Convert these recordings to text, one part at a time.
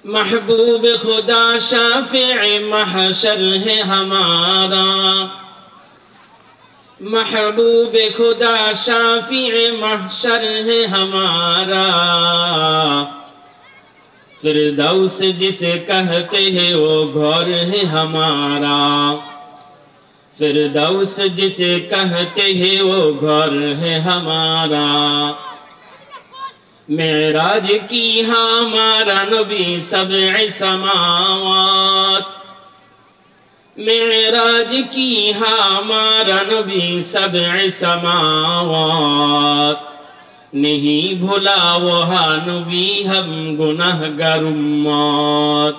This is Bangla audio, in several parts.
महबूब खुदा शाफ़िए महशर है हमारा, महबूब खुदा शाफ़िए महशर है हमारा। फिरदौस जिसे कहते हैं वो घर है हमारा, फिरदौस जिसे कहते हैं वो घर है हमारा। मेराज की हमारा नबी सबए समावात, मेराज की हमारा नबी सबए समावात। नहीं भुला वहाँ नबी हम गुनहगार उम्मत,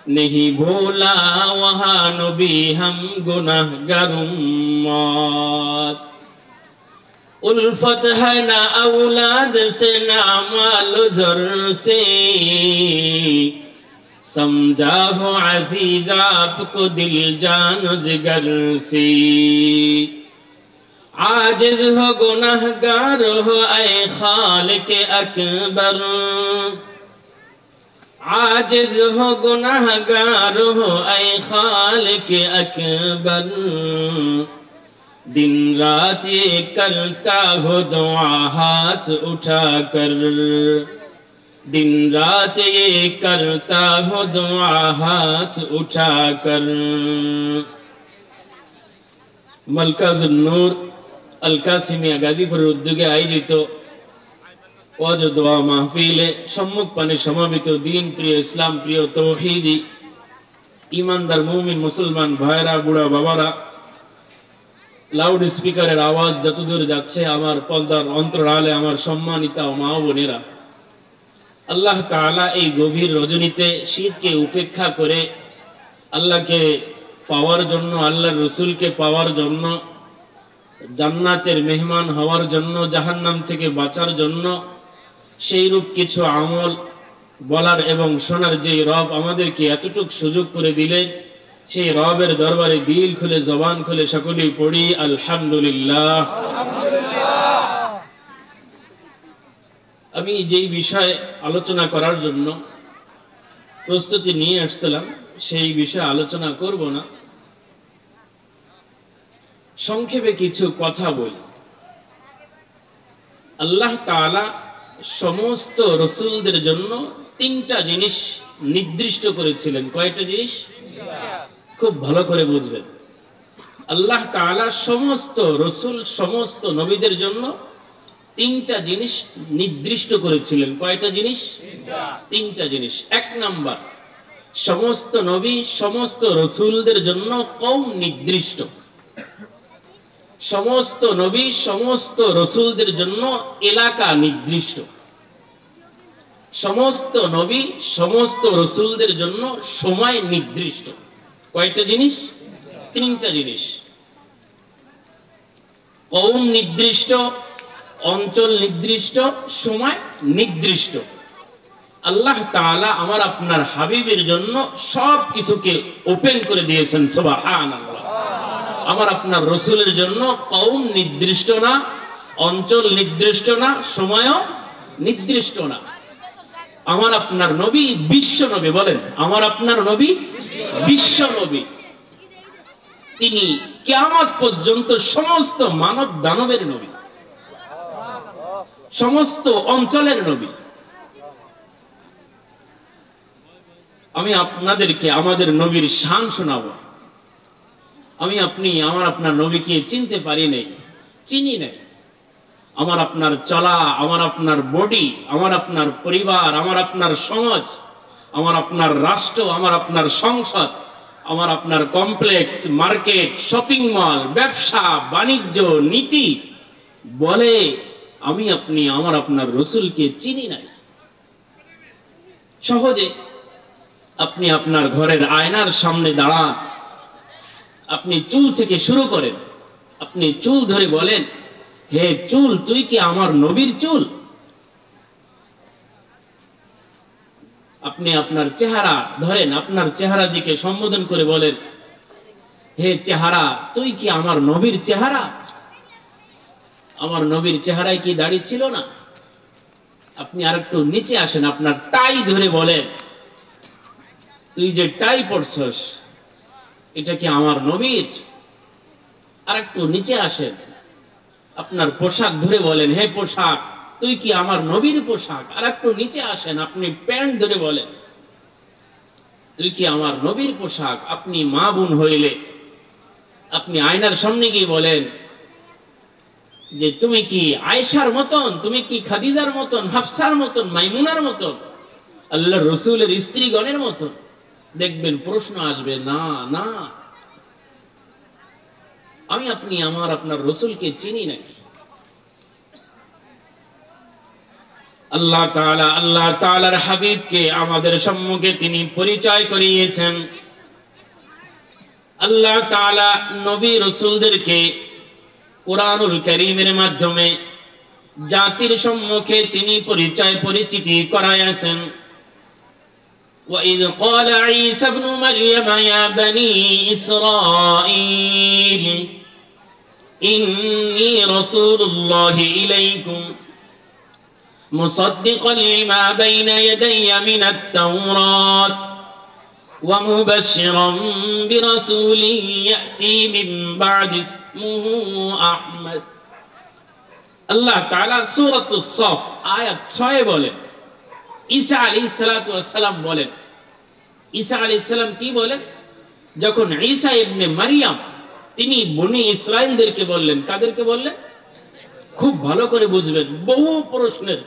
नहीं भूला वहाँ नबी हम गुनहगार उम्मत। उल्फत है ना औलाद से ना माल ज़र से, समझा हो अजीज आपको दिल जान जिगर से। आजिज हो गुनहगार हो ऐ खालिक अकबर, आजिज हो गुनहगार हो ऐ खालिक अकबर। दिन रात ये करता हो दुआ हाथ उठाकर, दिन रात ये करता हो दुआ हाथ उठाकर। मरकज़ुन नूर अल कासिमिया गाजीपुरेर उद्योगे आयोजित ওয়াজ দোয়া মাহফিলে সম্মুখপানে সমাবেত দ্বীন প্রিয় ইসলাম প্রিয় তৌহিদি ঈমানদার মুমিন মুসলমান ভাইরা বুড়া বাবারা, লাউড স্পিকারের আওয়াজ যতদূর যাচ্ছে আমার পর্দার অন্তরালে আমার সম্মানিতা মা ও বোনেরা, আল্লাহ তাআলা এই গভীর রজনীতে শিরকে উপেক্ষা করে আল্লাহকে পাওয়ার জন্য, আল্লাহর রাসূলকে পাওয়ার জন্য, জান্নাতের মেহমান হওয়ার জন্য, জাহান্নাম থেকে বাঁচার জন্য সেই রূপ কিছু আমল বলার এবং শোনার যে রব আমাদেরকে এতটুক সুযোগ করে দিলেন, সেই রবের দরবারে দিল খুলে জবান খুলে সকলেই পড়ি আলহামদুলিল্লাহ। আমি যেই বিষয়ে আলোচনা করার জন্য প্রস্তুতি নিয়ে আসছিলাম সেই বিষয়ে আলোচনা করব না, সংক্ষেপে কিছু কথা বলি। আল্লাহ তাআলা সমস্ত রাসূলদের জন্য তিনটা জিনিস নির্দিষ্ট করেছিলেন। কয়টা জিনিস? খুব ভালো করে বুঝবেন। আল্লাহ তাআলা সমস্ত রাসূল সমস্ত নবীদের জন্য তিনটা জিনিস নির্দিষ্ট করেছিলেন। কয়টা জিনিস? তিনটা জিনিস। এক নাম্বার, সমস্ত নবী সমস্ত রাসূলদের জন্য কওম নির্দিষ্ট, সমস্ত নবী সমস্ত রাসূলদের জন্য এলাকা নির্দিষ্ট, সমস্ত নবী সমস্ত রাসূলদের জন্য সময় নির্দিষ্ট। কয়টা জিনিস? তিনটা জিনিস। কওম নির্দিষ্ট, অঞ্চল নির্দিষ্ট, সময় নির্দিষ্ট। আল্লাহ তাআলা আমার আপনার হাবিবের জন্য সব কিছুকে ওপেন করে দিয়েছেন। সুবহানাল্লাহ। আমার আপনার রাসূলের জন্য কওম নির্দিষ্ট না, অঞ্চল নির্দিষ্ট না, সময়ও নির্দিষ্ট না। আমার আপনার নবী বিশ্ব নবী। বলেন, আমার আপনার নবী বিশ্ব নবী। তিনি কিয়ামত পর্যন্ত সমস্ত মানব দানবের নবী, সমস্ত অঞ্চলের নবী। আমি আপনাদেরকে আমাদের নবীর শান শোনাবো। আমি আপনি আমার আপনার নবীকে চিনতে পারি নাই, চিনি নাই। আমার আপনার চলা, আমার আপনার বডি, আমার আপনার পরিবার, আমার আপনার সমাজ, আমার আপনার রাষ্ট্র, আমার আপনার সংসদ, আমার আপনার কমপ্লেক্স, মার্কেট, শপিং মল, ব্যবসা বাণিজ্য, নীতি বলে আমি আপনি আমার আপনার রাসূলকে চিনি নাই। সহজে আপনি আপনার ঘরের আয়নার সামনে দাঁড়ান, আপনি চুল থেকে শুরু করেন, আপনি চুল ধরে বলেন, হে চুল, তুই কি আমার নবীর চুল? আপনি আপনার চেহারা ধরেন, আপনার চেহারা দিকে সম্বোধন করে বলেন, হে চেহারা, তুই কি আমার নবীর চেহারা? আমার নবীর চেহারায় কি দাড়ি ছিল না? আপনি আরেকটু নিচে আসেন, আপনার টাই ধরে বলেন, তুই যে টাই পরছস এটা কি আমার নবীর? আর একটু নিচে আসেন, আপনার পোশাক ধরে বলেন, হে পোশাক তুই কি আমার নবীর পোশাক? আর একটু নিচে আসেন, আপনি প্যান্ট ধরে বলেন, তুই কি আমার নবীর পোশাক? আপনি মা বোন হইলে আপনি আয়নার সামনে গিয়ে বলেন যে তুমি কি আয়েশার মতন, তুমি কি খাদিজার মতন, হাফসার মতন, মাইমুনার মতন, আল্লাহর রাসূলের স্ত্রীগণের মতন? দেখবেন প্রশ্ন আসবে, না না, আমি আপনি আপনার রাসূলকে চিনি না। আল্লাহ তাআলার হাবিবকে আমাদের সম্মুখে তিনি পরিচয় করিয়েছেন। আল্লাহ তাআলা নবী রাসূলদেরকে কুরআনুল কারীমের মাধ্যমে জাতির সম্মুখে তিনি পরিচিতি করাইয়াছেন। وَإِذْ قَالَ عِيسَى ابْنُ مَرْيَمَ يَا بَنِي إِسْرَائِيلَ إِنِّي رَسُولُ اللَّهِ إِلَيْكُمْ مُصَدِّقًا لِمَا بَيْنَ يَدَيَّ مِنَ التَّوْرَاةِ وَمُبَشِّرًا بِرَسُولٍ يَأْتِي مِن بَعْدِي اسْمُهُ أَحْمَدُ। আল্লাহ তাআলা সূরাতুস সফ আয়াত 6 বলেন, ঈসা আলাইহিস সালাতু ওয়াস সালাম বলেন, ঈসা আলাইহিস সালাম কি বলেন? যখন ঈসা ইবনে মারইয়াম তিনি বনি ইসরাইলদেরকে বললেন, কাদেরকে বললেন? খুব ভালো করে বুঝবেন, বহু প্রশ্নের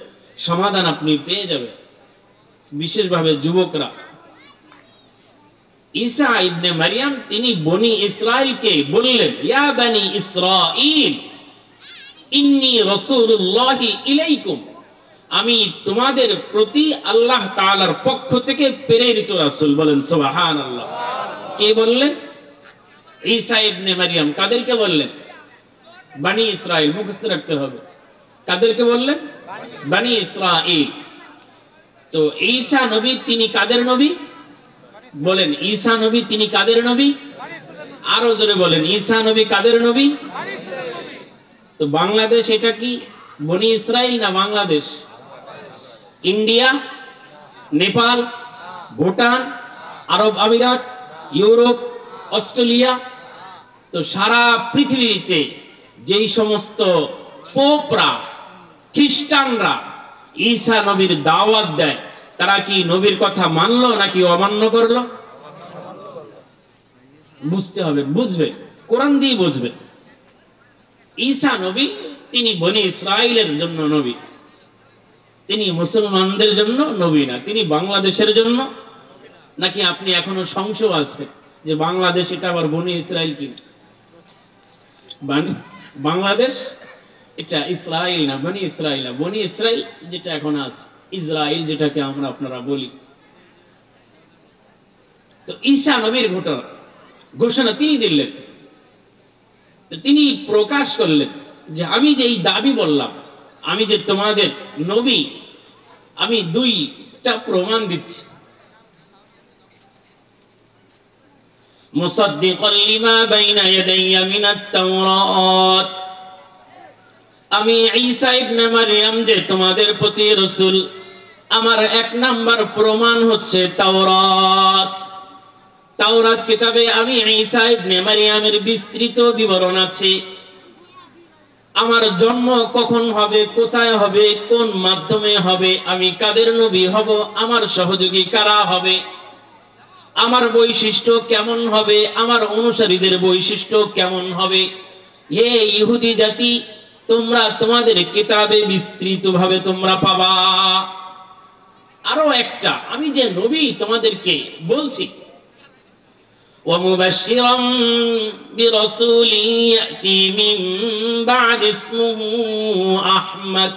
সমাধান আপনি পেয়ে যাবেন, বিশেষভাবে যুবকরা। ঈসা ইবনে মারইয়াম তিনি বনি ইসরাইলকে বললেন, ইয়া বনি ইসরাইল ইন্নী রাসূলুল্লাহি ইলাইকুম, আমি তোমাদের প্রতি আল্লাহ তাআলার পক্ষ থেকে প্রেরিত রাসূল। বলেন সুবহানাল্লাহ। কে বললেন? ঈসা ইবনে মারইয়াম। কাদেরকে বললেন? বনি ইসরাইল। মুখস্থ রাখতে হবে। কাদেরকে বললেন? বনি ইসরাইল। তো ঈসা নবী তিনি কাদের নবী? বলেন, ঈসা নবী তিনি কাদের নবী? আরো জোরে বলেন, ঈসা নবী কাদের নবী? তো বাংলাদেশ এটা কি বনি ইসরাইল না বাংলাদেশ? ইন্ডিয়া, নেপাল, ভুটান, আরব আমিরাত, ইউরোপ, অস্ট্রেলিয়া, তো সারা পৃথিবীতে যেই সমস্ত পোপরা, খ্রিস্টানরা ঈসা নবীর দাওয়াত দেয়, তারা কি নবীর কথা মানলো নাকি অমান্য করলো? বুঝতে হবে, বুঝবে, কোরআন দিয়ে বুঝবে। ঈসা নবী তিনি বনি ইসরাইলের জন্য নবী, তিনি মুসলমানদের জন্য নবী না। তিনি বাংলাদেশের জন্য, নাকি আপনি এখনো সংশয় আছে যে বাংলাদেশ এটা আবার বনি ইসরাইল কি? বাংলাদেশ এটা ইসরাইল না, বনি ইসরাইল না। বনি ইসরাইল যেটা এখন আছে, ইসরাইল যেটাকে আমরা আপনারা বলি। তো ঈসা নবীর ঘোষণা তিনি দিলেন, তিনি প্রকাশ করলেন যে আমি যে এই দাবি বললাম, আমি যে তোমাদের নবী, আমি দুইটা প্রমাণ দিচ্ছি। মুসাদ্দিকান লিমা বাইনা ইয়াদাইয়া মিনাত তাওরাত, আমি ঈসা ইবনে মারইয়াম যে তোমাদের প্রতি রাসূল, আমার এক নাম্বার প্রমাণ হচ্ছে তাওরাত। তাওরাত কিতাবে আমি ঈসা ইবনে মারইয়ামের বিস্তৃত বিবরণ আছে। আমার জন্ম কখন হবে, কোথায় হবে, কোন মাধ্যমে হবে, আমি কাদের নবী হব, আমার সহযোগী কারা হবে, আমার বৈশিষ্ট্য কেমন হবে, আমার অনুসারীদের বৈশিষ্ট্য কেমন হবে। হে ইহুদি জাতি, তোমরা তোমাদের কিতাবে বিস্তৃতভাবে তোমরা পাবা। আরো একটা, আমি যে নবী তোমাদেরকে বলছি, ومبشرا برسول يأتي من بعد اسمه أحمد,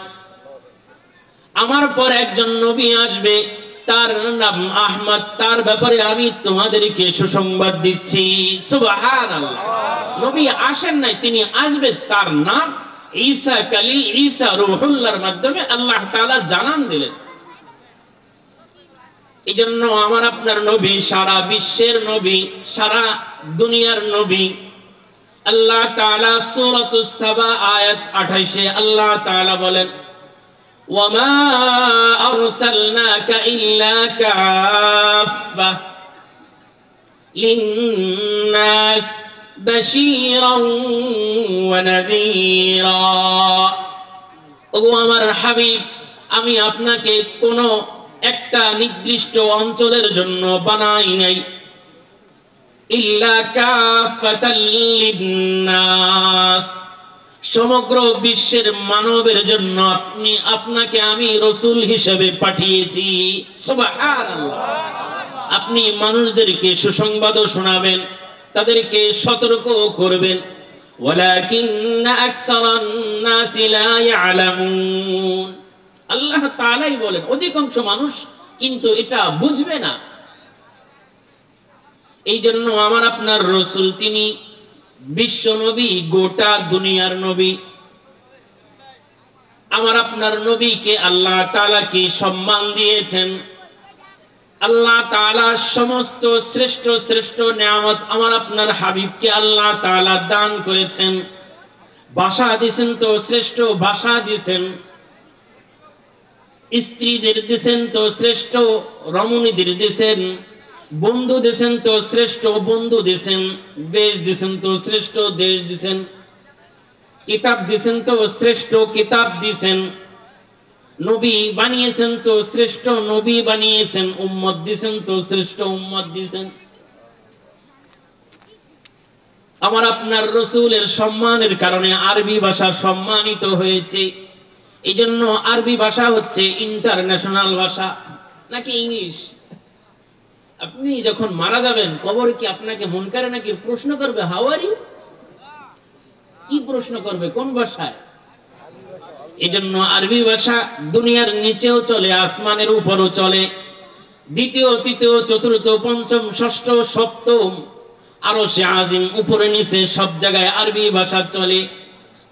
আমার পর একজন নবী আসবে, তার নাম আহমদ, তার ব্যাপারে আমি তোমাদেরকে সুসংবাদ দিচ্ছি। সুবহানাল্লাহ। নবী আসেন নাই, তিনি আসবে, তার নাম ঈসা কালিম, ঈসা রূহুল্লাহর মাধ্যমে আল্লাহ তাআলা জানান দিলেন। এই জন্য আমার আপনার নবী সারা বিশ্বের নবী, সারা দুনিয়ার নবী। আল্লাহ তাআলা সূরাতুস সাবা আয়াত 28 আল্লাহ তাআলা বলেন, ওয়ামা আরসালনাকা ইল্লা কাফফা লিন্নাস বাশীরান ওয়া নাযীরা। ওগো আমার হাবিব, আমি আপনাকে কোনো একটা নির্দিষ্ট অঞ্চলের জন্য বানাই নাই, ইল্লা কাফাতাল লিন্নাস, সমগ্র বিশ্বের মানবের জন্য আপনাকে আমি রাসূল হিসেবে পাঠিয়েছি। সুবহানাল্লাহ। আপনি মানুষদেরকে সুসংবাদও শোনাবেন, তাদেরকে সতর্ক করবেন। ওয়ালাকিন্না আকসারান নাসি লা ইয়ালামুন, আল্লাহ তাআলাই বলেন অধিকাংশ মানুষ কিন্তু এটা বুঝবে না। এই জন্য আমার আপনার রাসূল তিনি বিশ্ব নবী, গোটা দুনিয়ার নবী। আমার আপনার নবীকে আল্লাহ তাআলা কি সম্মান দিয়েছেন। আল্লাহ তাআলা সমস্ত শ্রেষ্ঠ শ্রেষ্ঠ নিয়ামত আমার আপনার হাবিবকে আল্লাহ তাআলা দান করেছেন। ভাষা দিয়েছেন তো শ্রেষ্ঠ ভাষা দিয়েছেন, স্ত্রীদের দিয়েছেন তো শ্রেষ্ঠ রমণীদের দিয়েছেন, বন্ধু দিয়েছেন তো শ্রেষ্ঠ বন্ধু দিয়েছেন, দেশ দিয়েছেন তো শ্রেষ্ঠ দেশ দিয়েছেন, কিতাব দিয়েছেন তো শ্রেষ্ঠ কিতাব দিয়েছেন, নবী বানিয়েছেন তো শ্রেষ্ঠ নবী বানিয়েছেন, উম্মত দিয়েছেন তো শ্রেষ্ঠ উম্মত দিয়েছেন। আমার আপনার রাসূলের সম্মানের কারণে আরবি ভাষা সম্মানিত হয়েছে। এই জন্য আরবি ভাষা হচ্ছে ইন্টারন্যাশনাল ভাষা। নাকি ইংলিশ? আপনি যখন মারা যাবেন কবরে কি আপনাকে মুনকারে নাকি প্রশ্ন করবে, হাউ আর ইউ? কি প্রশ্ন করবে, কোন ভাষায়? এই জন্য আরবি ভাষা দুনিয়ার নিচেও চলে, আসমানের উপরও চলে। দ্বিতীয় তৃতীয় চতুর্থ পঞ্চম ষষ্ঠ সপ্তম আরশে আজিম উপরে নিচে সব জায়গায় আরবি ভাষা চলে।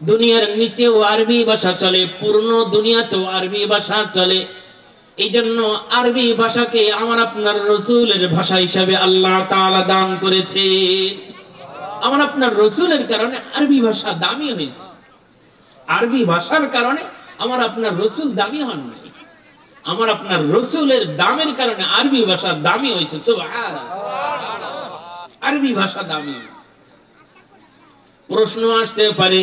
দুনিয়ার নিচেও আরবি ভাষা চলে, পূর্ণ দুনিয়াতেও আরবি ভাষা চলে। এই জন্য আরবি ভাষাকে আমার আপনার রাসূলের ভাষা হিসাবে আল্লাহ তাআলা দান করেছে। আমার আপনার রাসূলের কারণে আরবি ভাষা দামি হয়েছে। আরবি ভাষার কারণে আমার আপনার রাসূল দামি হন নাই, আমার আপনার রাসূলের দামের কারণে আরবি ভাষা দামি হয়েছে। সুবহানাল্লাহ, আরবি ভাষা দামি হয়েছে। প্রশ্ন আসতে পারে,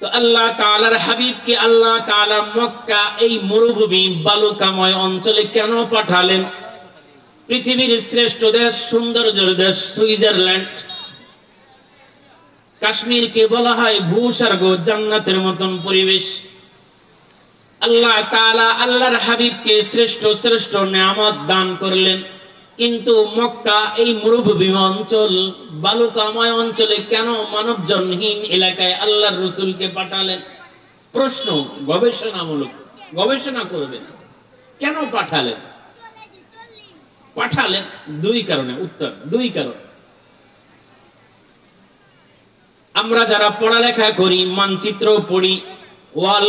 তো আল্লাহ তাআলার হাবিবকে আল্লাহ তাআলা মক্কা এই মরুভূমি বালুকাময় অঞ্চলে কেন পাঠালেন? পৃথিবীর শ্রেষ্ঠ দেশ, সৌন্দর্যের দেশ সুইজারল্যান্ড, কাশ্মীরকে বলা হয় ভূস্বর্গ, জান্নাতের মতন পরিবেশ। আল্লাহ তাআলা আল্লাহর হাবিবকে শ্রেষ্ঠ শ্রেষ্ঠ নিয়ামত দান করলেন, কিন্তু মক্কা এই মরুভূমি অঞ্চল বালুকাময় অঞ্চলে কেন মানবজনহীন এলাকায় আল্লাহর রাসূলকে পাঠালেন? প্রশ্ন, গবেষণামূলক গবেষণা করবেন, কেন পাঠালেন? পাঠালেন দুই কারণে। উত্তর, দুই কারণ। আমরা যারা পড়ালেখা করি, মানচিত্র পড়ি, ওয়াল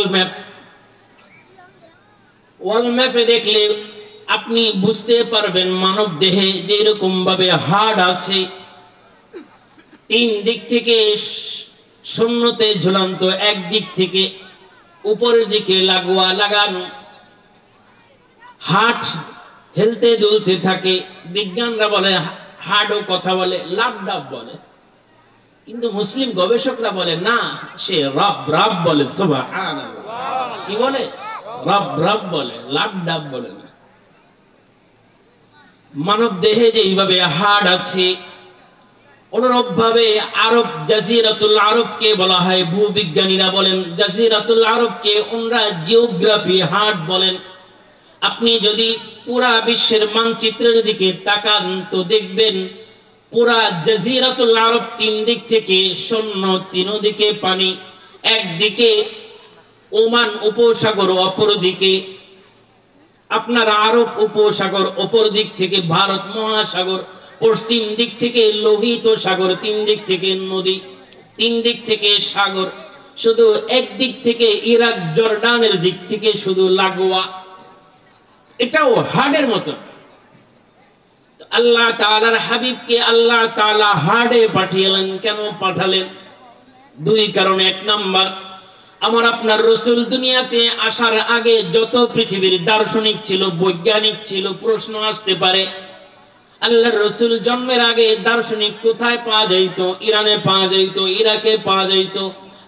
ম্যাপে দেখলে আপনি বুঝতে পারবেন মানব দেহে যে এরকম ভাবে হাড় আছে, তিন দিক থেকে শূন্যতে ঝুলন্ত, এক দিক থেকে উপরের দিকে লাগোয়া লাগানো, হাট হেলতে দুলতে থাকে। বিজ্ঞানরা বলে হাড়ও কথা বলে, লাভ ডাব বলে, কিন্তু মুসলিম গবেষকরা বলে না, সে রব রব বলে। সুবহানাল্লাহ, কি বলে? রব রব বলে, লাভ ডাব বলে না। মানব দেহে যেইভাবে হাড় আছে, অনুরূপ ভাবে আরব, জাজিরাতুল আরবকে বলা হয়, ভূবিজ্ঞানীরা বলেন জাজিরাতুল আরবকে ওনারা জিওগ্রাফি হার্ট বলেন। আপনি যদি পুরা বিশ্বের মানচিত্রের দিকে তাকান তো দেখবেন পুরা জাজিরাতুল আরব তিন দিক থেকে শূন্য, তিন দিকে পানি, একদিকে ওমান উপসাগর, অপর দিকে আপনার আরব উপসাগর, অপর দিক থেকে ভারত মহাসাগর, পশ্চিম দিক থেকে লোহিত সাগর, তিন দিক থেকে নদী, তিন দিক থেকে সাগর, শুধু একদিক থেকে ইরাক জর্ডানের দিক থেকে শুধু লাগোয়া। এটাও হাড়ের মতো। আল্লাহ তাআলার হাবিবকে আল্লাহ তাআলা হাড়ে পাঠিয়েলেন। কেন পাঠালেন? দুই কারণে। এক নাম্বার, আমার আপনার রাসূল দুনিয়াতে আসার আগে যত পৃথিবীর দার্শনিক ছিল, বৈজ্ঞানিক ছিল, প্রশ্ন আসতে পারে আল্লাহর রাসূল জন্মের আগে দার্শনিক কোথায় পাওয়া যাইত? ইরানে পাওয়া যাইত, ইরাকে পাওয়া যাইত,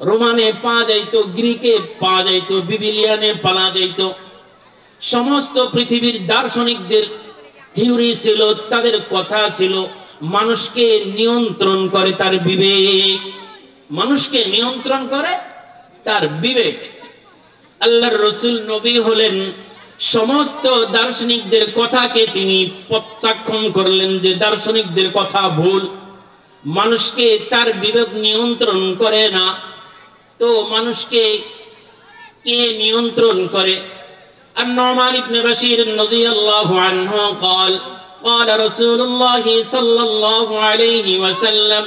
রোমানে পাওয়া যাইত, গ্রিকে পাওয়া যাইত, বিবিলিয়ানে পাওয়া যাইত। সমস্ত পৃথিবীর দার্শনিকদের থিওরি ছিল, তাদের কথা ছিল মানুষকে নিয়ন্ত্রণ করে তার বিবেক, মানুষকে নিয়ন্ত্রণ করে তার বিবেক। আল্লাহর রাসূল নবী হলেন, সমস্ত দার্শনিকদের কথাকে তিনি প্রত্যাখ্যান করলেন যে দার্শনিকদের কথা ভুল, মানুষকে তার বিবেক নিয়ন্ত্রণ করে না। তো মানুষকে কে নিয়ন্ত্রণ করে? النعمان بن بشير رضي الله عنه قال قال رسول الله صلى الله عليه وسلم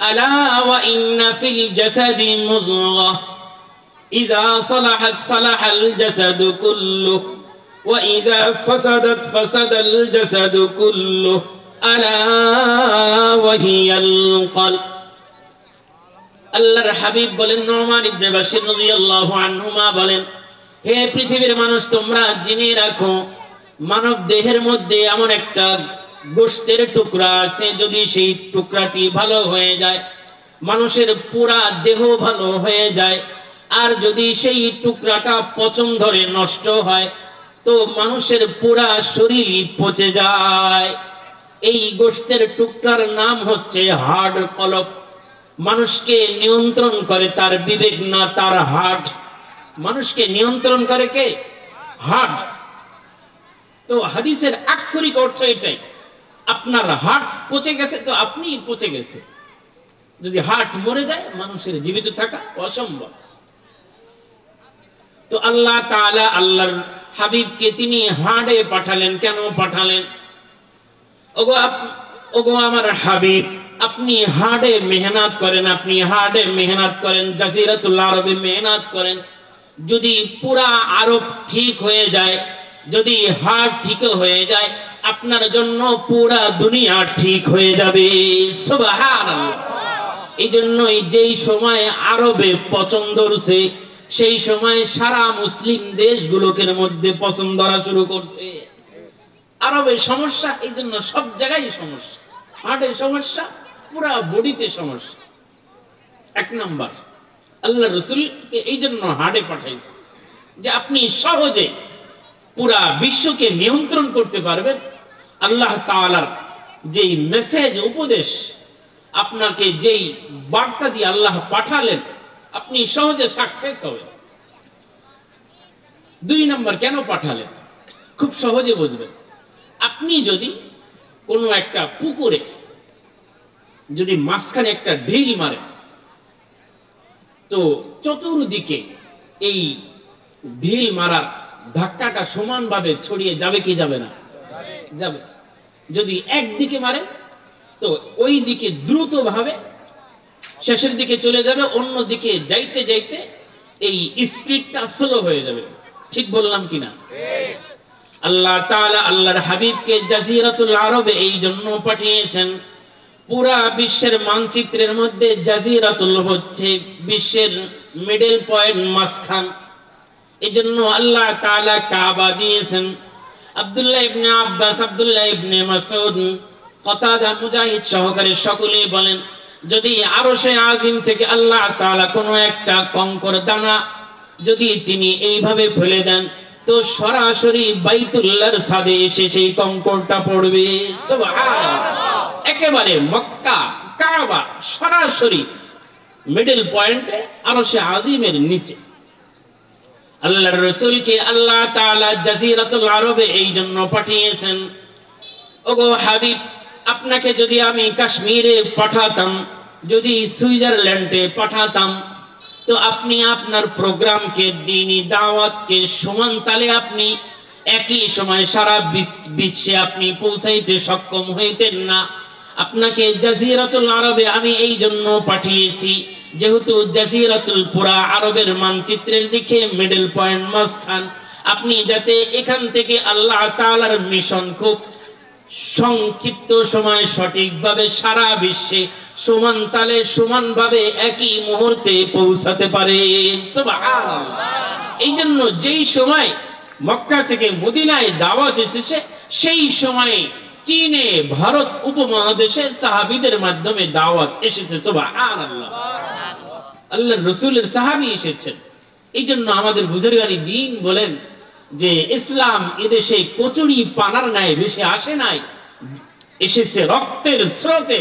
ألا وإن في الجسد مضغة إذا صلحت صلح الجسد كله وإذا فسدت فسد الجسد كله ألا وهي القلب আল্লাহর হাবিব বলেন, নুমান ইবনে বাশির রাদিয়াল্লাহু আনহুমা বলেন, হে পৃথিবীর মানুষ, তোমরা জেনে রাখো মানব দেহের মধ্যে এমন একটা গোশতের টুকরা আছে, যদি সেই টুকরাটি ভালো হয়ে যায় মানুষের পুরা দেহ ভালো হয়ে যায়, আর যদি সেই টুকরাটা পচন ধরে নষ্ট হয় তো মানুষের পুরা শরীর পচে যায়। এই গোশতের টুকরার নাম হচ্ছে হাড় কলব। মানুষকে নিয়ন্ত্রণ করে তার বিবেক না, তার হার্ট। মানুষকে নিয়ন্ত্রণ করে কে? হার্ট। তো হাদিসের আক্ষরিক অর্থ এটাই, আপনার হার্ট পচে গেছে তো আপনি পচে গেছে। যদি হার্ট মরে যায় মানুষের জীবিত থাকা অসম্ভব। তো আল্লাহ তাআলা আল্লাহর হাবিবকে তিনি হার্টে পাঠালেন। কেন পাঠালেন? ওগো আমার হাবিব, আপনি হার্ডে মেহনত করেন, আপনি হার্ডে মেহনত করেন, জাজিরাতুল আরবে মেহনত করেন। যদি পুরা আরব ঠিক হয়ে যায়, যদি হার্ট ঠিক হয়ে যায়, আপনার জন্য পুরা দুনিয়া ঠিক হয়ে যাবে। সুবহানাল্লাহ। এই জন্যই যেই সময় আরবে পচন ধরছে সেই সময় সারা মুসলিম দেশগুলোর মধ্যে পচন ধরা শুরু করছে। আরবে সমস্যা, এই জন্য সব জায়গায় সমস্যা। হার্টের সমস্যা, পুরা বডিতে সমস্যা। এক নাম্বার, আল্লাহ রাসূলকে এই জন্য হার্টে পাঠাইছে যে আপনি সহজে পুরা বিশ্বকে নিয়ন্ত্রণ করতে পারবেন। আল্লাহ তাআলার যেই মেসেজ, উপদেশ, আপনাকে যেই বার্তা দিয়ে আল্লাহ পাঠালেন, আপনি সহজে সাকসেস হবেন। দুই নাম্বার, কেন পাঠালেন খুব সহজে বুঝবেন। আপনি যদি কোনো একটা পুকুরে যদি মাঝখানে একটা ঢিল মারে তো চতুর্দিকে এই ঢিল মারার ধাক্কাটা সমানভাবে ছড়িয়ে যাবে কি যাবে না? যাবে। যদি একদিকে মারে তো ওই দিকে দ্রুতভাবে শেষের দিকে চলে যাবে, অন্য দিকে যাইতে যাইতে এই স্পিডটা স্লো হয়ে যাবে। ঠিক বললাম কিনা? আল্লাহ তাআলা আল্লাহর হাবিবকে জাজিরাতুল আরবে এই জন্য পাঠিয়েছেন। পুরা বিশ্বের মানচিত্রের মধ্যে জাজিরাতুল হচ্ছে বিশ্বের মিডল পয়েন্ট, মাঝখান। এই জন্য আল্লাহ তাআলা কাবা দিয়েছেন। আব্দুল্লাহ ইবনে আব্বাস, আব্দুল্লাহ ইবনে মাসউদ, কতাদা, মুজাহিদ সহকারে সকলেই বলেন, যদি আরশে আজিম থেকে আল্লাহ তাআলা কোনো একটা কঙ্কর দানা যদি তিনি এইভাবে ফেলে দেন তো সরাসরি বাইতুল্লাহর ছাদে এসে সেই কঙ্করটা পড়বে। সুবহানাল্লাহ। একেবারে মক্কা কাবা সরাসরি মিডল পয়েন্টে আরশে আজিমের নিচে। আল্লাহর রাসূলকে আল্লাহ তাআলা জাজিরাতুল আরবে এই জন্য পাঠিয়েছেন। ওগো হাবিব, আপনাকে যদি আমি কাশ্মীরে পাঠাতাম, যদি সুইজারল্যান্ডে পাঠাতাম তো আপনি আপনার প্রোগ্রামকে, দ্বীনি দাওয়াতকে সমান তালে আপনি একই সময় সারা বিশ্বে আপনি পৌঁছাইতে সক্ষম হইতেন না। আপনাকে জাজিরাতুল আরবে আমি এই জন্য পাঠিয়েছি, যেহেতু জাজিরাতুল পুরা আরবের মানচিত্রের দিকে মিডল পয়েন্ট, মাঝখান। আপনি যাতে এখান থেকে আল্লাহ তাআলার মিশন খুব সংক্ষিপ্ত সময়ে সঠিকভাবে সারা বিশ্বে সমান তালে সমানভাবে একই মুহূর্তে পৌঁছাতে পারেন। সুবহানাল্লাহ। এই জন্য যেই সময় মক্কা থেকে মদিনায় দাওয়াত এসেছে সেই সময়ে চীনে, ভারত উপমহাদেশে সাহাবীদের মাধ্যমে দাওয়াত এসেছে। সুবহানাল্লাহ, আল্লাহর রাসূলের সাহাবী এসেছেন। এই জন্য আমাদের বুজুর্গানি দ্বীন বলেন যে ইসলাম এদেশে কচুরি পানার ন্যায় ভেসে আসে নাই, এসেছে রক্তের স্রোতে।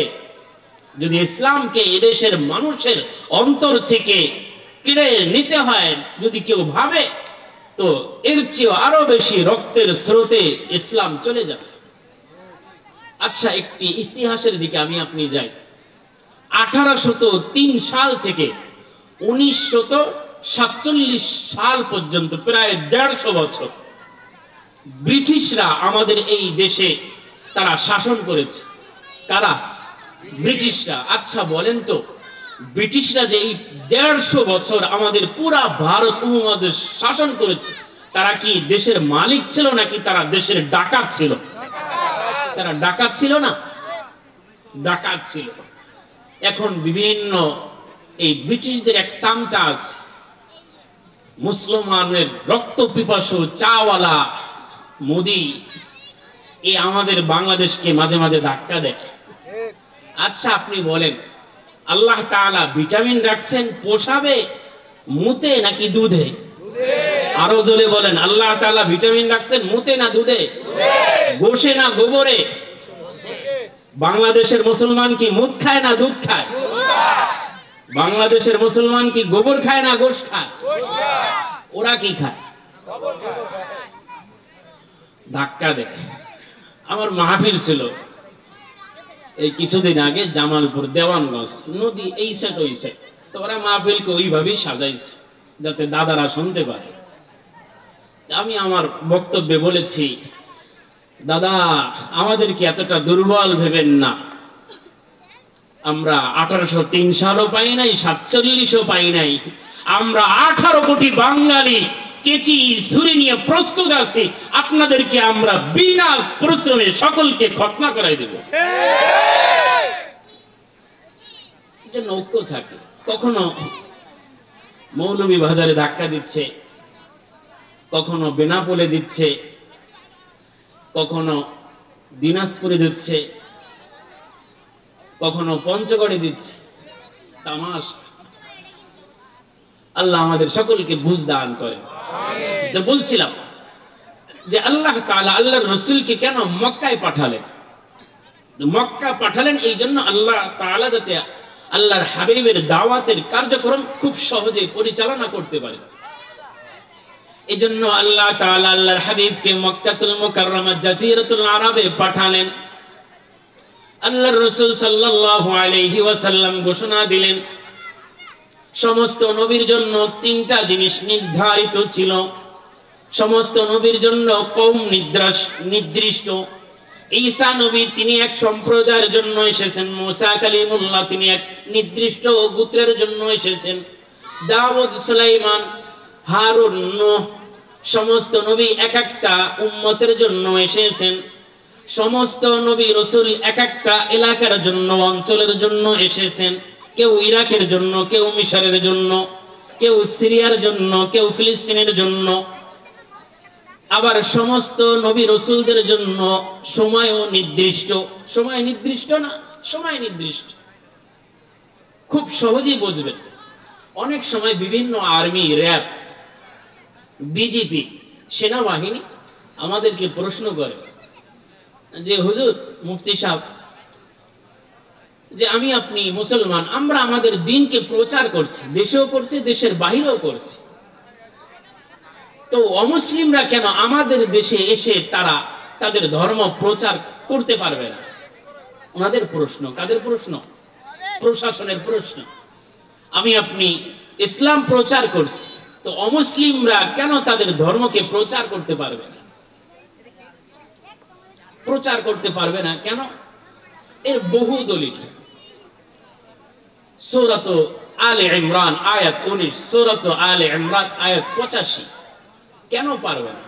যদি ইসলামকে এদেশের মানুষের অন্তর থেকে কেড়ে নিতে হয় যদি কেউ ভাবে, তো এর চেয়ে আরো বেশি রক্তের স্রোতে ইসলাম চলে যাবে। আচ্ছা, একটি ইতিহাসের দিকে আমি আপনি যাই। 1803 সাল থেকে 1947 সাল পর্যন্ত প্রায় 150 বছর ব্রিটিশরা আমাদের এই দেশে তারা শাসন করেছে। কারা? ব্রিটিশরা। আচ্ছা বলেন তো, ব্রিটিশরা যে এই 150 বছর আমাদের পুরা ভারত উপমহাদেশ শাসন করেছে, তারা কি দেশের মালিক ছিল নাকি তারা দেশের ডাকাত ছিল? তারা ডাকাত ছিল না? ডাকাত ছিল। এখন বিভিন্ন এই ব্রিটিশদের এক চামচা আছে, মুসলমানের রক্ত পিপাসু চাওয়ালা মোদি, এ আমাদের বাংলাদেশকে মাঝে মাঝে ধাক্কা দেয়। আচ্ছা আপনি বলেন, আল্লাহ তাআলা ভিটামিন রাখছেন পোষাবে মুতে নাকি দুধে? আরো জোরে বলেন, আল্লাহ তাআলা ভিটামিন রাখছেন মুতে না দুধে? গোশে না গোবরে? বাংলাদেশের মুসলমান কি মুদ খায় না দুধ খায়? বাংলাদেশের মুসলমান কি গোবর খায় না গোশ খায়? ওরা কি খায়? ধাক্কা দেয়। আমার মাহফিল ছিল এই কিছুদিন আগে জামালপুর দেওয়ানগঞ্জ, নদী এই সেট ওই সেট, তো ওরা মাহফিলকে ওইভাবেই সাজাইছে যাতে দাদারা শুনতে পারে। আমি আমার বক্তব্যে বলেছি, দাদা আমাদেরকে এতটা দুর্বল ভেবেন না। আমরা 1803 সালও পাই নাই, 47ও পাই নাই। আমরা 18 কোটি বাঙালি কেচি ছুরি নিয়ে প্রস্তুত আছি। আপনাদেরকে আমরা বিনা পরিশ্রমে সকলকে খতনা করাই দেব। জন্য ঐক্য থাকে। কখনো মৌলভী বাজারে ধাক্কা দিচ্ছে, কখনো বেনাপোলে দিচ্ছে, কখনো দিনাজপুরে দিচ্ছে, কখনো পঞ্চগড়ে দিচ্ছে। তামাশা। আল্লাহ আমাদের সকলকে বুঝ দান করেন। তো বলছিলাম যে আল্লাহ তাআলা আল্লাহর রাসূলকে কেন মক্কায় পাঠালেন? মক্কা পাঠালেন এই জন্য আল্লাহ তাআলা যাতে আল্লাহর হাবিবের দাওয়াতের কার্যক্রম খুব সহজে পরিচালনা করতে পারে। এই জন্য আল্লাহ তাআলা আল্লাহর হাবিবকে মক্কাতুল মুকাররমা জাজিরাতুল আরবে পাঠালেন। আল্লাহর রাসূল সাল্লাল্লাহু আলাইহি ওয়াসাল্লাম ঘোষণা দিলেন, সমস্ত নবীর জন্য 3টা জিনিস নির্ধারিত ছিল। সমস্ত নবীর জন্য কওম নির্দিষ্ট। ঈসা নবী তিনি এক সম্প্রদায়ের জন্য এসেছেন, মুসা কালিমুল্লাহ তিনি এক নির্দিষ্ট গোত্রের জন্য এসেছেন, দাউদ, সুলাইমান, হারুন, নূহ সমস্ত নবী এক একটা উম্মতের জন্য এসেছেন। সমস্ত নবী রাসূল এক একটা এলাকার জন্য, অঞ্চলের জন্য এসেছেন। কেউ ইরাকের জন্য, কেউ মিশরের জন্য, কেউ সিরিয়ার জন্য, কেউ ফিলিস্তিনের জন্য। আবার সমস্ত নবী রাসূলদের জন্য সময়ও নির্দিষ্ট। সময় নির্দিষ্ট না, সময় নির্দিষ্ট। খুব সহজেই বুঝবেন। অনেক সময় বিভিন্ন আর্মি, র‍্যাব, বিজেপি, সেনাবাহিনী আমাদেরকে প্রশ্ন করে যে হুজুর, মুফতি সাহেব, যে আমি আপনি মুসলমান, আমরা আমাদের দ্বীনকে প্রচার করছি, দেশেও করছি, দেশের বাহিরেও করছি, তো অমুসলিমরা কেন আমাদের দেশে এসে তারা তাদের ধর্ম প্রচার করতে পারবে না? ওনাদের প্রশ্ন। কাদের প্রশ্ন? প্রশাসনের প্রশ্ন। আমি আপনি ইসলাম প্রচার করছি, তো অমুসলিমরা কেন তাদের ধর্মকে প্রচার করতে পারবে না? প্রচার করতে পারবে না কেন? এর বহু দলিল। সূরাত আলে ইমরান আয়াত 19, সূরাত আলে ইমরান আয়াত 85। কেন পারবে না?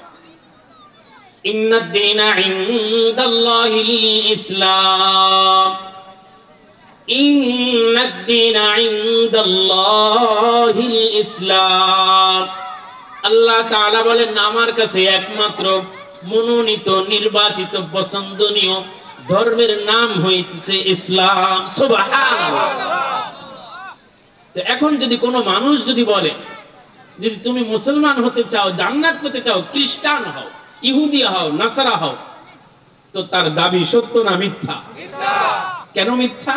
ইন্নাদ দীনা ইনদাল্লাহিল ইসলাম, ইন্নাদ দীনা ইনদাল্লাহিল ইসলাম। আল্লাহ তাআলা বলেন, আমার কাছে একমাত্র মনোনীত, নির্বাচিত, পছন্দনীয় ধর্মের নাম হইতেছে ইসলাম। সুবহানাল্লাহ। তো এখন যদি কোনো মানুষ যদি বলে যদি তুমি মুসলমান হতে চাও, জান্নাত পেতে চাও, খ্রিস্টান হও, ইহুদি হও, নাসারা হও, তো তার দাবি সত্য না মিথ্যা? কেন মিথ্যা?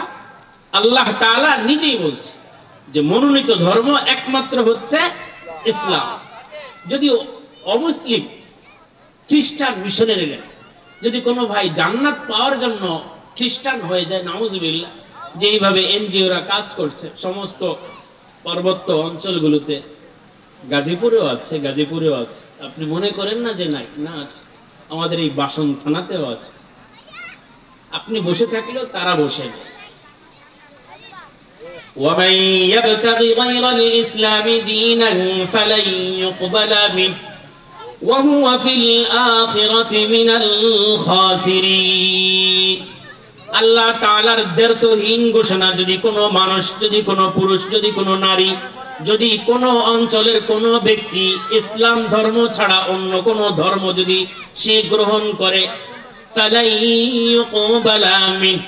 আল্লাহ তাআলা নিজেই বলছে যে মনোনীত ধর্ম একমাত্র হচ্ছে ইসলাম। যদি অমুসলিম খ্রিস্টান মিশনারিরা যদি কোনো ভাই জান্নাত পাওয়ার জন্য খ্রিস্টান হয়ে যায়, নাউজুবিল্লাহ, যেইভাবে এনজিওরা কাজ করছে সমস্ত পার্বত্য অঞ্চলগুলোতে, গাজীপুরেও আছে, আপনি মনে করেন না যে নাই, না আছে, আমাদের এই বাসন থানাতেও আছে। আপনি বসে থাকলেও তারা বসে না। ومن يبتغي غير الإسلام دينا فلن يقبل منه وهو في الآخرة من الخاسرين। আল্লাহ তাআলার দ্ব্যর্থহীন ঘোষণা, যদি কোনো মানুষ, যদি কোনো পুরুষ, যদি কোনো নারী, যদি কোনো অঞ্চলের কোনো ব্যক্তি ইসলাম ধর্ম ছাড়া অন্য কোনো ধর্ম যদি সে গ্রহণ করে, ফালাই ইউকবালা মিন,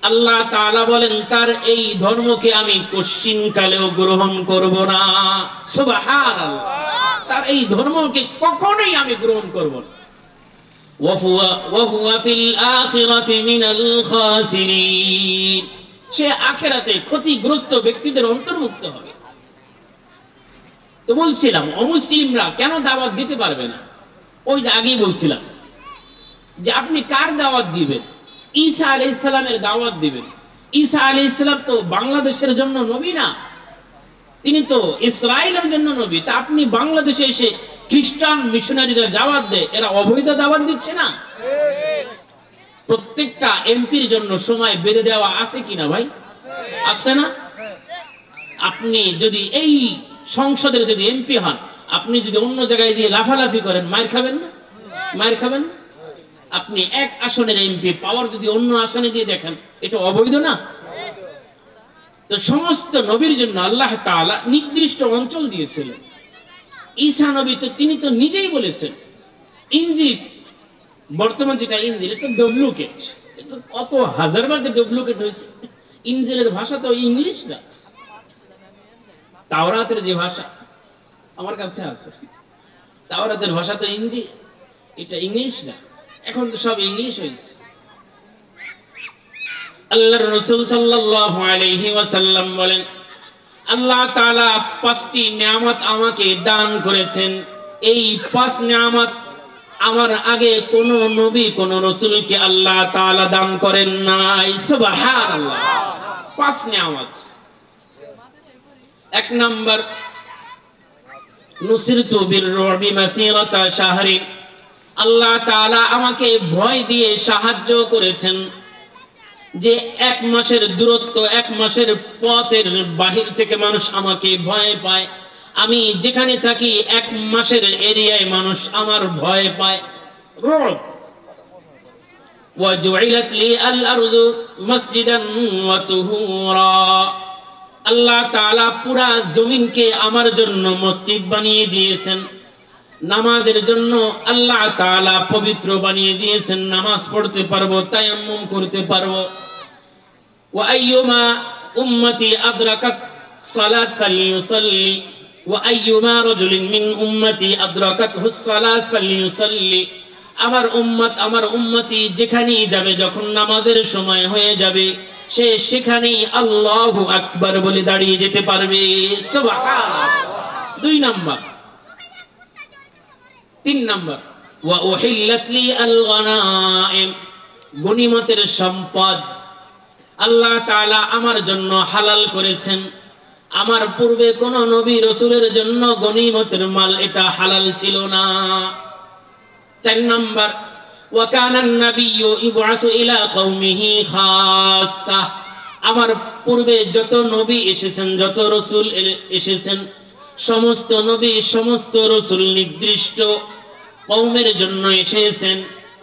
আল্লাহ তাআলা বলেন তার এই ধর্মকে আমি কোশ্চিন কালেও গ্রহণ করব না। সুবহানাল্লাহ। তার এই ধর্মকে কখনোই আমি গ্রহণ করব না। ওয়া হুয়া ফিল আখিরাতি মিনাল খাসিরিন, সে আখিরাতে ক্ষতিগ্রস্ত ব্যক্তিদের অন্তর্ভুক্ত হবে। তো বলছিলাম অমুসলিমরা কেন দাওয়াত দিতে পারবে না? ওই যে আগেই বলছিলাম যে আপনি কার দাওয়াত দিবেন? ঈসা আলাইহিস সালামের দাওয়াত দিবেন। ঈসা আলাইহিস সালাম তো বাংলাদেশের জন্য নবী না, তিনি তো ইসরায়েলের জন্য নবী। তা আপনি বাংলাদেশে এসে খ্রিস্টান মিশনারিরা দাওয়াত দেয়, এরা অবৈধ দাওয়াত দিচ্ছে না? প্রত্যেকটা এমপির জন্য সময় বেঁধে দেওয়া আছে কিনা ভাই? আছে না? আপনি যদি এই সংসদের যদি এমপি হন, আপনি যদি অন্য জায়গায় গিয়ে লাফালাফি করেন, মার খাবেন না? মার খাবেন? আপনি এক আসনের এমপি পাওয়ার যদি অন্য আসনে গিয়ে দেখেন, এটা অবৈধ না? তো সমস্ত নবীর জন্য আল্লাহ তাআলা নির্দিষ্ট অঞ্চল দিয়েছিলেন। ঈসা নবী তো তিনি তো নিজেই বলেছেন, ইনজিল বর্তমান যেটা ইনজিল এটা ডুপ্লিকেট, এটা কত হাজারবার যে ডুপ্লিকেট হয়েছে। ইনজিলের ভাষা তো ইংলিশ না, তাওরাতের যে ভাষা আমার কাছে আছে, তাওরাতের ভাষা তো ইনজিল, এটা ইংলিশ না। এখন তো সব ইংলিশ হয়েছে। আল্লাহর রাসূল সাল্লাল্লাহু আলাইহি ওয়াসাল্লাম বলেন, আল্লাহ তাআলা 5টি নিয়ামত আমাকে দান করেছেন। এই 5 নিয়ামত আমার আগে কোন নবী কোন রাসূলকে আল্লাহ তাআলা দান করেন নাই। সুবহানাল্লাহ। 5 নিয়ামত। 1 নাম্বার, নুসিরতু বির-রু'বি মাসিরাতা শাহরিন, আল্লাহ তাআলা আমাকে ভয় দিয়ে সাহায্য করেছেন যে 1 মাসের দূরত্ব, 1 মাসের পথের বাহির থেকে মানুষ আমাকে ভয় পায়। আমি যেখানে থাকি 1 মাসের এরিয়ায় মানুষ আমার ভয় পায়। ওয়া জুইলাত লি আল-আরযু মসজিদান ওয়া তুহুরা, আল্লাহ তাআলা পুরা জমিনকে আমার জন্য মসজিদ বানিয়ে দিয়েছেন। নামাজের জন্য আল্লাহ তাআলা পবিত্র বানিয়ে দিয়েছেন, নামাজ পড়তে পারবো, তায়াম্মুম করতে পারবো। ওয়া আইয়ুমা উম্মতি আদরাকাত সালাত ফালিয়ুসাল্লি ওয়া আইয়ুমা রাজুলিন মিন উম্মতি আদরাকাতহুস সালাত ফালিয়ুসাল্লি, আমার উম্মতি যেখানেই যাবে, যখন নামাজের সময় হয়ে যাবে, সে সেখানেই আল্লাহু আকবার বলে দাঁড়িয়ে যেতে পারবে। সুবহানাল্লাহ। 2 নাম্বার। 3 নাম্বার, ওয়া উহিল্লাত লি আল-গনাইম, গনিমতের সম্পদ আল্লাহ তাআলা আমার জন্য হালাল করেছেন। আমার পূর্বে কোন নবী রাসূলের জন্য গনিমতের মাল এটা হালাল ছিল না। 4 নাম্বার, ওয়া কানা আন-নাবিয়্যু ইবআসু ইলা কওমিহি খাসসা, আমার পূর্বে যত নবী এসেছেন, যত রাসূল এসেছেন, সমস্ত নবী সমস্ত রাসূল নির্দিষ্ট কওমের জন্য এসেছেন।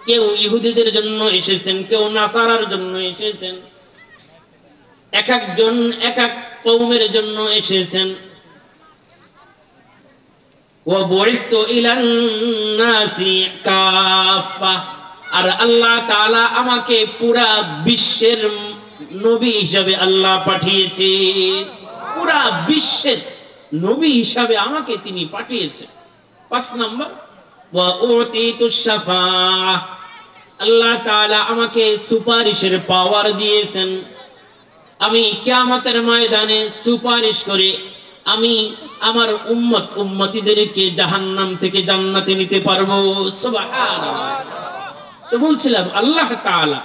কেউ ইহুদিদের জন্য এসেছেন, কেউ নাসারার জন্য এসেছেন, এক একজন এক এক কওমের জন্য এসেছেন। ওয়া বুইসতু ইলান নাসি কাফা, আর আল্লাহ তাআলা আমাকে পুরা বিশ্বের নবী হিসাবে আল্লাহ পাঠিয়েছে। পুরা বিশ্বের নবী হিসাবে আমাকে তিনি পাঠিয়েছেন। 5 নম্বর, ওয়া উতিতুশ শাফাআহ, আল্লাহ তাআলা আমাকে সুপারিশের পাওয়ার দিয়েছেন। আমি কিয়ামতের ময়দানে সুপারিশ করে আমি আমার উম্মতিদেরকে জাহান্নাম থেকে জান্নাতে নিতে পারবো। সুবহানাল্লাহ। তো বলছিলাম আল্লাহ তাআলা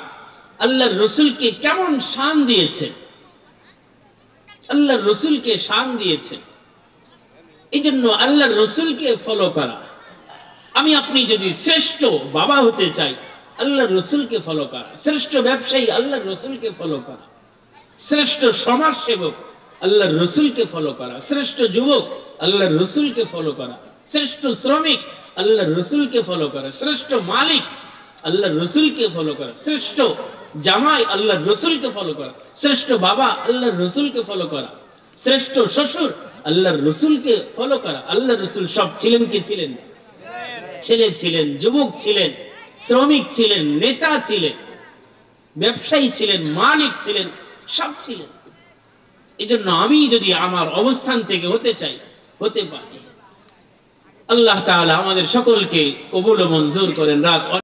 আল্লাহর রাসূলকে কেমন শান দিয়েছেন, আল্লাহর রাসূলকে শান দিয়েছেন। এইজন্য আল্লাহর রাসূলকে ফলো করা। আমি আপনি যদি শ্রেষ্ঠ বাবা হতে চাই, আল্লাহর রাসূলকে ফলো করা। শ্রেষ্ঠ ব্যবসায়ী, আল্লাহর রাসূলকে ফলো করা। শ্রেষ্ঠ সমাজ সেবক, আল্লাহর রাসূলকে ফলো করা। শ্রেষ্ঠ যুবক, আল্লাহর রাসূলকে ফলো করা। শ্রেষ্ঠ শ্রমিক, আল্লাহর রাসূলকে ফলো করা। শ্রেষ্ঠ মালিক, আল্লাহর রাসূলকে ফলো করা। শ্রেষ্ঠ জামাই, আল্লাহর রাসূলকে ফলো করা। শ্রেষ্ঠ বাবা, আল্লাহর রাসূলকে ফলো করা। শ্রেষ্ঠ শ্বশুর, আল্লাহর রাসূলকে ফলো করা। আল্লাহর রাসূল সব ছিলেন কি ছিলেন? ছেলে ছিলেন, যুবক ছিলেন, শ্রমিক ছিলেন, নেতা ছিলেন, ব্যবসায়ী ছিলেন, মালিক ছিলেন, সব ছিলেন। এজন্য আমি যদি আমার অবস্থান থেকে হতে চাই, হতে পারি। আল্লাহ তাআলা আমাদের সকলকে কবুল ও মঞ্জুর করেন। রাত